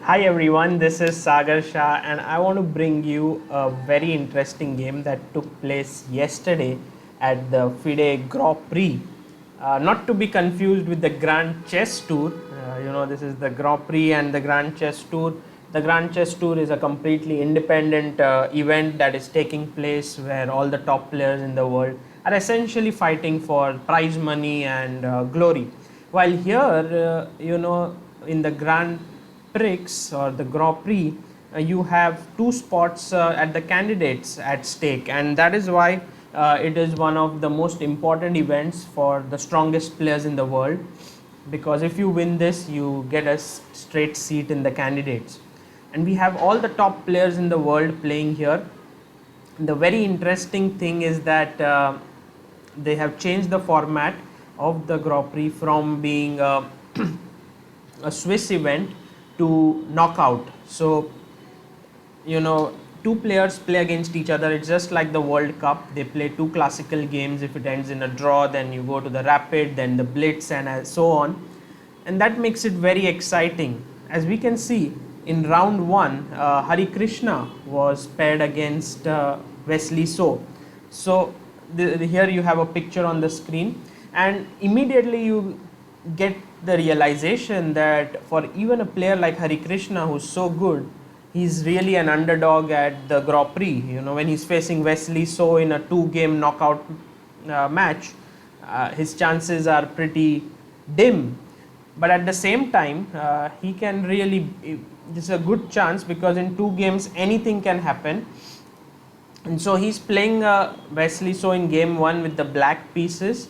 Hi everyone, this is Sagar Shah and I want to bring you a very interesting game that took place yesterday at the FIDE Grand Prix. Not to be confused with the Grand Chess Tour. This is the Grand Prix and the Grand Chess Tour. The Grand Chess Tour is a completely independent event that is taking place where all the top players in the world are essentially fighting for prize money and glory. While here, in the Grand Prix or the Grand Prix, you have two spots at the candidates at stake, and that is why it is one of the most important events for the strongest players in the world. Because if you win this, you get a straight seat in the candidates, and we have all the top players in the world playing here. The very interesting thing is that they have changed the format of the Grand Prix from being a Swiss event to knockout. So, two players play against each other. It's just like the World Cup. They play two classical games. If it ends in a draw, then you go to the rapid, then the blitz, and so on. And that makes it very exciting. As we can see, in round one, Harikrishna was paired against Wesley So. So here you have a picture on the screen, and immediately you get the realization that for even a player like Harikrishna, who's so good, he's really an underdog at the Grand Prix. When he's facing Wesley So in a two-game knockout match, his chances are pretty dim. But at the same time, he can really, this is a good chance because in two games anything can happen. And so he's playing Wesley So in game one with the black pieces.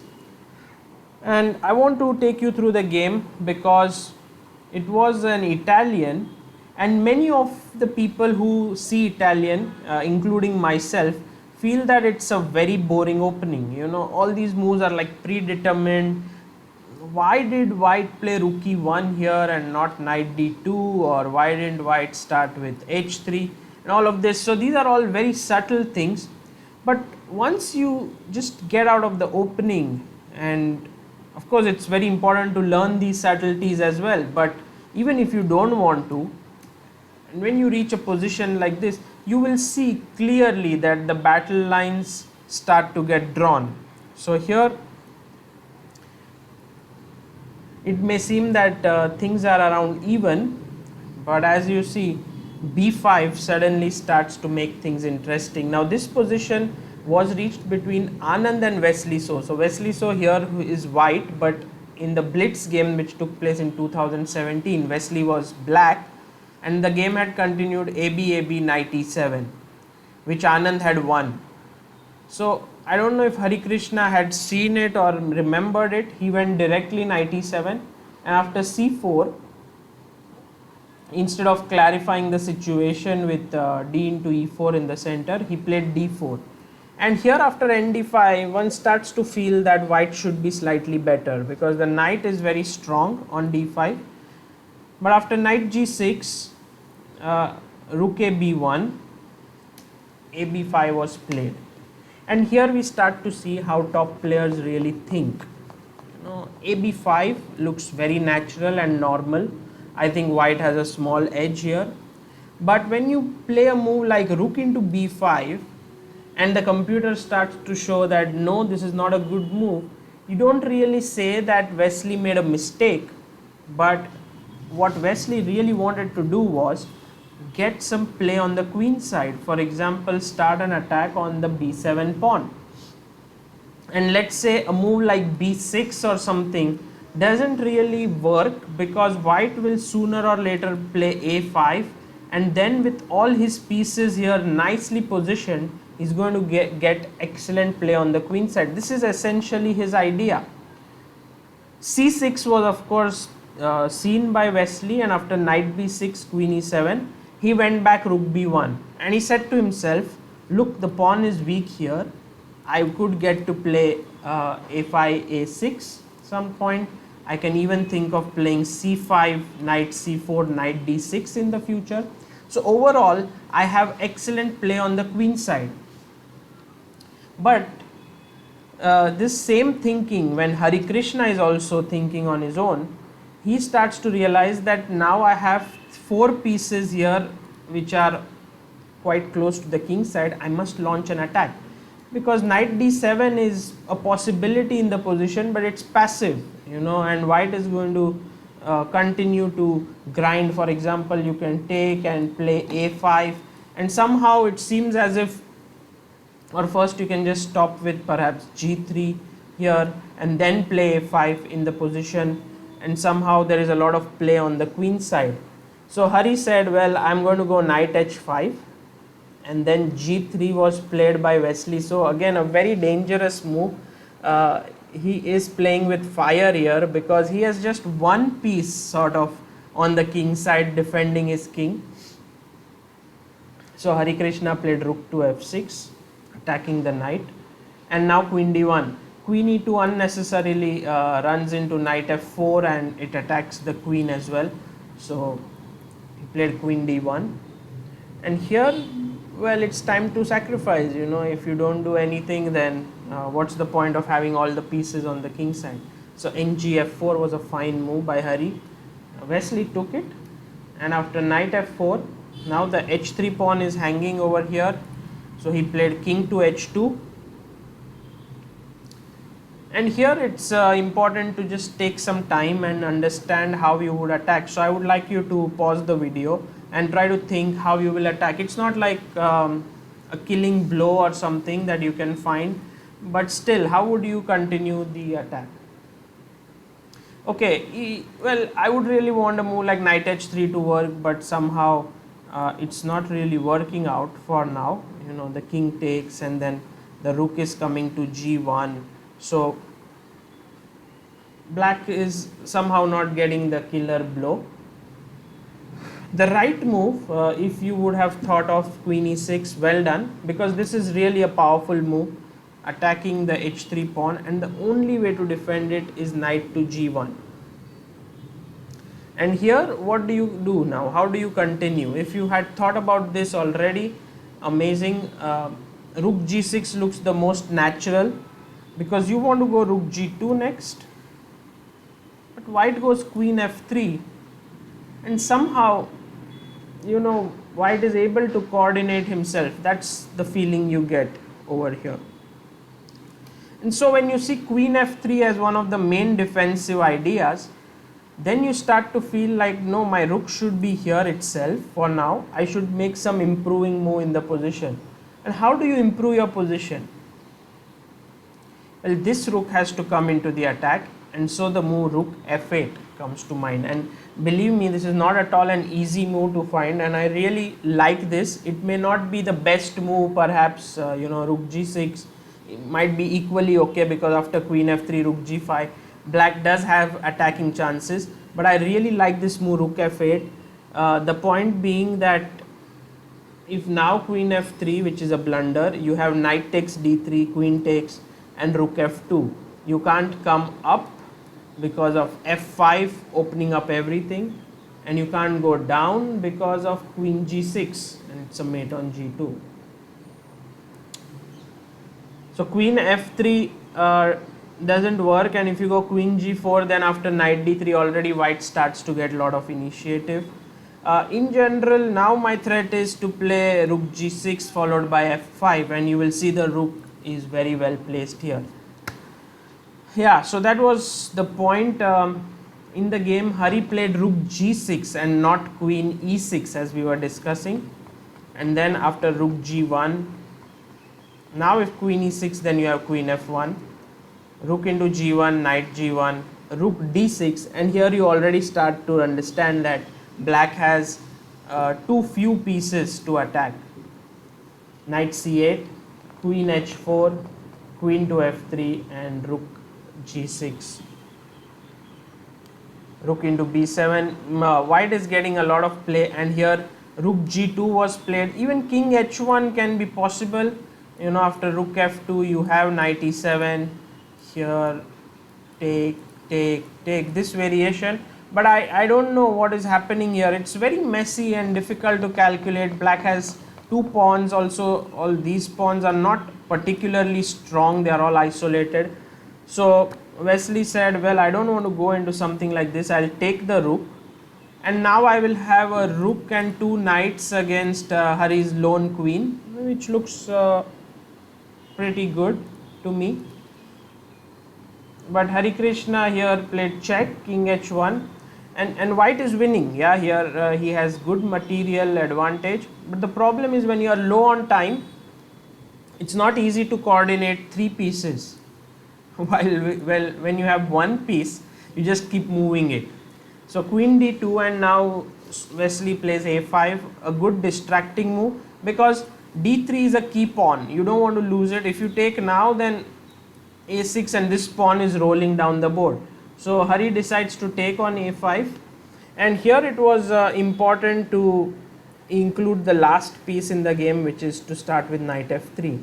And I want to take you through the game because it was an Italian, and many of the people who see Italian, including myself, feel that it's a very boring opening. All these moves are like predetermined. Why did white play rook e1 here and not knight d2, or why didn't white start with h3 and all of this? So these are all very subtle things, but once you just get out of the opening, and of course it's very important to learn these subtleties as well, but even if you don't want to, and when you reach a position like this, you will see clearly that the battle lines start to get drawn. So here it may seem that things are around even, but as you see, b5 suddenly starts to make things interesting. Now this position was reached between Anand and Wesley So. So Wesley So here is white, but in the blitz game which took place in 2017, Wesley was black, and the game had continued AB knight e7, which Anand had won. So I don't know if Harikrishna had seen it or remembered it. He went directly knight e7, and after c4, instead of clarifying the situation with d into e4 in the center, he played d4. And here after nd5, one starts to feel that white should be slightly better because the knight is very strong on d5. But after knight g6, rook a b1, ab5 was played. And here we start to see how top players really think. AB5 looks very natural and normal. I think white has a small edge here. But when you play a move like rook into b5, and the computer starts to show that no, this is not a good move, you don't really say that Wesley made a mistake, but what Wesley really wanted to do was get some play on the queen side. For example, start an attack on the b7 pawn. And let's say a move like b6 or something doesn't really work because white will sooner or later play a5, and then with all his pieces here nicely positioned, he's going to get excellent play on the queen side. This is essentially his idea. c6 was of course seen by Wesley, and after knight b6, queen e7, he went back rook b1, and he said to himself, look, the pawn is weak here. I could get to play a5, a6 some point. I can even think of playing c5, knight c4, knight d6 in the future. So overall, I have excellent play on the queen side. But this same thinking, when Harikrishna is also thinking on his own, he starts to realize that now I have 4 pieces here which are quite close to the king side, I must launch an attack, because knight d7 is a possibility in the position, but it's passive, and white is going to continue to grind. For example, you can take and play a5, and somehow it seems as if, or first you can just stop with perhaps g3 here and then play a5 in the position, and somehow there is a lot of play on the queen side. So Hari said, well, I'm going to go knight h5, and then g3 was played by Wesley. So again, a very dangerous move. He is playing with fire here because he has just one piece sort of on the king side defending his king. So Harikrishna played rook to f6, attacking the knight, and now queen d1. Queen e2 unnecessarily runs into knight f4 and it attacks the queen as well. So he played queen d1, and here, well, it's time to sacrifice. If you don't do anything, then what's the point of having all the pieces on the king side? So ngf4 was a fine move by Hari. Wesley took it, and after knight f4, now the h3 pawn is hanging over here, so he played king to h2. And here it's important to just take some time and understand how you would attack. So I would like you to pause the video and try to think how you will attack. It's not like a killing blow or something that you can find, but still, how would you continue the attack? Okay, well, I would really want a move like knight h3 to work, but somehow it's not really working out for now. The king takes, and then the rook is coming to g1. So black is somehow not getting the killer blow. The right move, if you would have thought of queen e6, well done, because this is really a powerful move, attacking the h3 pawn, and the only way to defend it is knight to g1. And here, what do you do now? How do you continue? If you had thought about this already, amazing. Rook g6 looks the most natural, because you want to go rook g2 next, but white goes queen f3, and somehow, white is able to coordinate himself. That's the feeling you get over here. And so when you see queen f3 as one of the main defensive ideas, then you start to feel like, no, my rook should be here itself for now. I should make some improving move in the position. And how do you improve your position? Well, this rook has to come into the attack, and so the move rook f8 comes to mind. And believe me, this is not at all an easy move to find, and I really like this. It may not be the best move, perhaps, rook g6 might be equally okay, because after queen f3, rook g5, black does have attacking chances, but I really like this move rook f8. The point being that if now queen f3, which is a blunder, you have knight takes d3, queen takes, and rook f2. You can't come up because of f5 opening up everything, and you can't go down because of queen g6, and it's a mate on g2. So queen f3 doesn't work, and if you go queen g4, then after knight d3 already white starts to get a lot of initiative. In general, now my threat is to play rook g6 followed by f5, and you will see the rook is very well placed here. Yeah, so that was the point. In the game, Hari played rook g6 and not queen e6 as we were discussing, and then after rook g1, now if queen e6, then you have queen f1, rook into g1, knight g1, rook d6, and here you already start to understand that black has too few pieces to attack. Knight c8, queen h4, queen to f3, and rook g6. Rook into b7. White is getting a lot of play, and here rook g2 was played. Even king h1 can be possible. After rook f2, you have knight e7. Here, take, this variation. But I don't know what is happening here. It's very messy and difficult to calculate. Black has two pawns also. All these pawns are not particularly strong. They are all isolated. So Wesley said, well, I don't want to go into something like this. I'll take the rook, And now I will have a rook and 2 knights against Hari's lone queen, which looks pretty good to me. But Harikrishna here played check, king h1, and white is winning. Yeah, here he has good material advantage. But the problem is when you are low on time, it's not easy to coordinate 3 pieces. Well, when you have one piece, you just keep moving it. So queen d2, and now Wesley plays a5, a good distracting move, because d3 is a key pawn. You don't want to lose it. If you take now, then a6 and this pawn is rolling down the board. So Hari decides to take on a5, and here it was important to include the last piece in the game, which is to start with knight f3.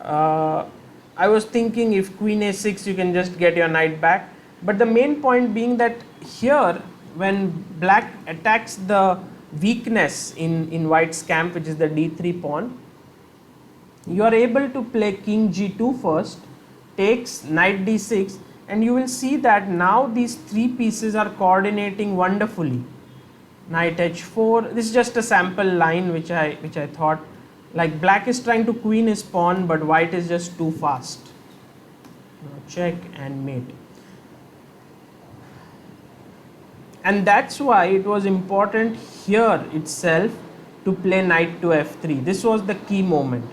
I was thinking if queen a6 you can just get your knight back, but the main point being that here when black attacks the weakness in white's camp, which is the d3 pawn, you are able to play king g2 first, takes knight d6, and you will see that now these 3 pieces are coordinating wonderfully. Knight h4, this is just a sample line which I thought, like black is trying to queen his pawn, but white is just too fast. Now check and mate. And that's why it was important here itself to play knight to f3. This was the key moment.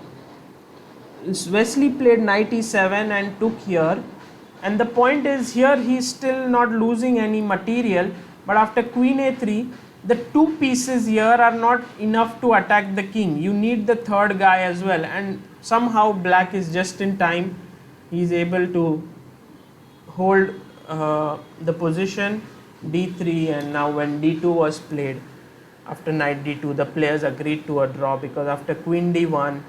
Wesley played knight e7 and took here, and the point is here he is still not losing any material, but after queen a3, the 2 pieces here are not enough to attack the king. You need the third guy as well, and somehow black is just in time. He is able to hold the position d3, and now when d2 was played, after knight d2, the players agreed to a draw, because after queen d1,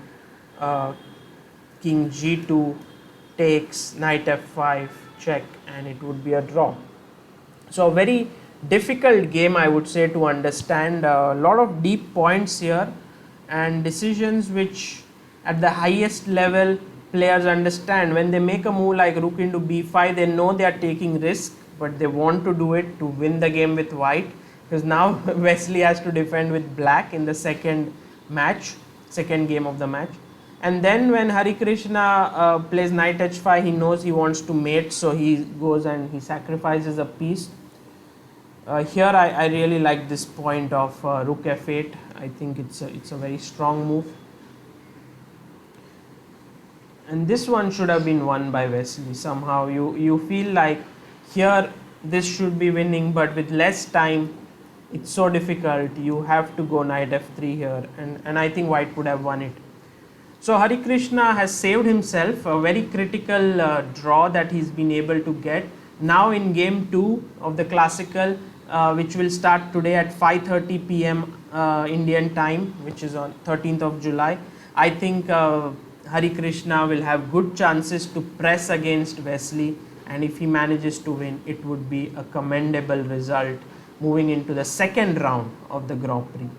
king g2 takes, knight f5, check, and it would be a draw. So a very difficult game, I would say, to understand. A lot of deep points here and decisions which at the highest level players understand. When they make a move like rook into b5, they know they are taking risk, but they want to do it to win the game with white, because now Wesley has to defend with black in the second game of the match. And then when Harikrishna plays knight h5, he knows he wants to mate, so he goes and he sacrifices a piece. Here I really like this point of rook f8. I think it's a very strong move. And this one should have been won by Wesley. Somehow you feel like here this should be winning, but with less time it's so difficult. You have to go knight f3 here, and I think white would have won it. So Harikrishna has saved himself a very critical draw that he's been able to get. Now in game 2 of the classical, which will start today at 5:30 p.m. Indian time, which is on 13th of July, I think Harikrishna will have good chances to press against Wesley, and if he manages to win, it would be a commendable result moving into the second round of the Grand Prix.